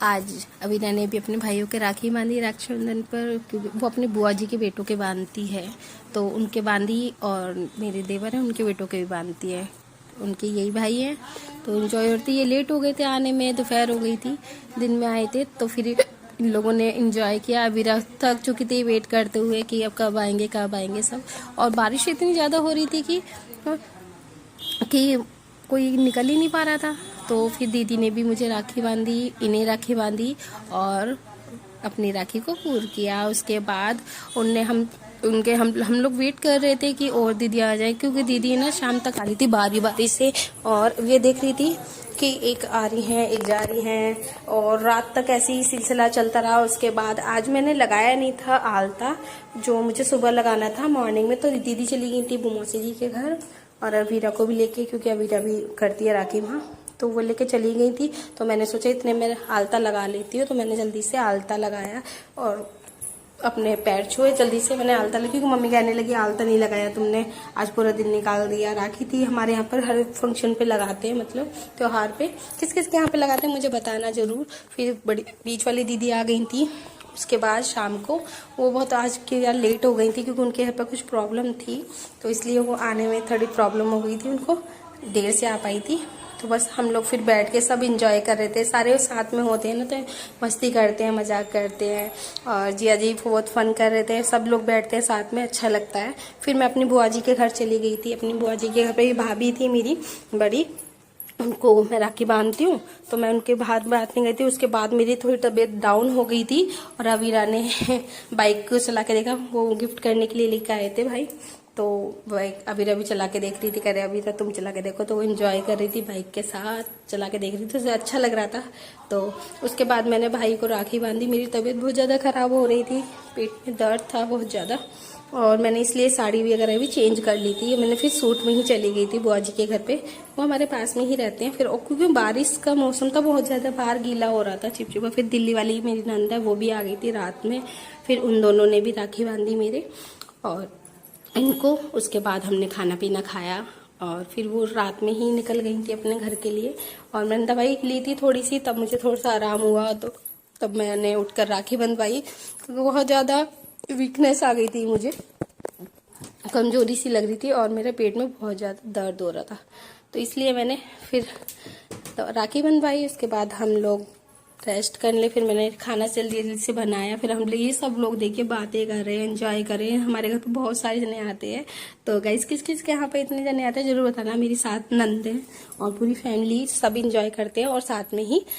आज अविना ने भी अपने भाइयों के राखी बांधी रक्षाबंधन पर, क्योंकि वो अपने बुआ जी के बेटों के बांधती है, तो उनके बांधी, और मेरे देवर हैं उनके बेटों के भी बांधती है। उनके यही भाई हैं, तो एंजॉय होती। ये लेट हो गए थे आने में, दोपहर हो गई थी, दिन में आए थे, तो फिर इन लोगों ने एंजॉय किया। अविरा थक चुकी थी वेट करते हुए कि अब कब आएंगे सब। और बारिश इतनी ज़्यादा हो रही थी कि कोई निकल ही नहीं पा रहा था। तो फिर दीदी ने भी मुझे राखी बांधी, इन्हें राखी बांधी और अपनी राखी को पूर्ण किया। उसके बाद हम लोग वेट कर रहे थे कि और दीदी आ जाए, क्योंकि दीदी ना शाम तक आ रही थी बारी बारी से, और ये देख रही थी कि एक आ रही हैं एक जा रही हैं, और रात तक ऐसे ही सिलसिला चलता रहा। उसके बाद आज मैंने लगाया नहीं था आलता, जो मुझे सुबह लगाना था मॉर्निंग में, तो दीदी चली गई थी बुमोसी जी के घर, और अवीरा को भी लेके, क्योंकि अवीरा भी करती है राखी माँ, तो वो लेके चली गई थी। तो मैंने सोचा इतने में आलता लगा लेती हूँ, तो मैंने जल्दी से आलता लगाया और अपने पैर छुए। जल्दी से मैंने आलता लगी, क्योंकि मम्मी कहने लगी आलता नहीं लगाया तुमने, आज पूरा दिन निकाल दिया। राखी थी हमारे यहाँ पर हर फंक्शन पे लगाते हैं, मतलब त्योहार पे। किस किस के यहाँ पे लगाते हैं मुझे बताना जरूर। फिर बड़ी बीच वाली दीदी आ गई थी। उसके बाद शाम को वो बहुत आज के यार लेट हो गई थी, क्योंकि उनके यहाँ पर कुछ प्रॉब्लम थी, तो इसलिए वो आने में थोड़ी प्रॉब्लम हो गई थी, उनको देर से आ पाई थी। तो बस हम लोग फिर बैठ के सब इंजॉय कर रहे थे, सारे साथ में होते हैं ना, तो मस्ती करते हैं, मजाक करते हैं, और जिया जी बहुत फन कर रहे थे। सब लोग बैठते हैं साथ में, अच्छा लगता है। फिर मैं अपनी बुआ जी के घर चली गई थी। अपनी बुआ जी के घर पे भाभी थी मेरी बड़ी, उनको मैं राखी बांधती हूँ, तो मैं उनके हाथ बांधने गई थी। उसके बाद मेरी थोड़ी तबीयत डाउन हो गई थी, और अवीरा ने बाइक को चला के देखा, वो गिफ्ट करने के लिए लेकर आए थे भाई, तो बाइक अवीरा भी चला के देख रही थी, कह रहे अवीरा तुम चला के देखो, तो वो एंजॉय कर रही थी बाइक के साथ, चला के देख रही थी, उसे अच्छा लग रहा था। तो उसके बाद मैंने भाई को राखी बांधी। मेरी तबीयत बहुत ज़्यादा ख़राब हो रही थी, पेट में दर्द था बहुत ज़्यादा, और मैंने इसलिए साड़ी वगैरह भी चेंज कर ली थी। मैंने फिर सूट में ही चली गई थी बुआ जी के घर पे, वो हमारे पास में ही रहते हैं। फिर क्योंकि बारिश का मौसम था, बहुत ज़्यादा बाहर गीला हो रहा था, चिपचिपा। फिर दिल्ली वाली मेरी नंद है, वो भी आ गई थी रात में, फिर उन दोनों ने भी राखी बांधी मेरे और इनको। उसके बाद हमने खाना पीना खाया, और फिर वो रात में ही निकल गई थी अपने घर के लिए, और मैंने दवाई ली थी थोड़ी सी, तब मुझे थोड़ा सा आराम हुआ, तो तब मैंने उठकर राखी बंधवाई, क्योंकि बहुत ज़्यादा वीकनेस आ गई थी, मुझे कमजोरी सी लग रही थी, और मेरे पेट में बहुत ज़्यादा दर्द हो रहा था, तो इसलिए मैंने फिर राखी बंधवाई। उसके बाद हम लोग रेस्ट कर ले, फिर मैंने खाना जल्दी जल्दी से बनाया। फिर हम लोग ये सब लोग देखिए बातें कर रहे हैं, एंजॉय कर रहे हैं। हमारे घर पे बहुत सारे जने आते हैं, तो गाइस किस किस के यहाँ पे इतने जने आते हैं जरूर बताना। मेरी साथ नंद है और पूरी फैमिली सब एंजॉय करते हैं, और साथ में ही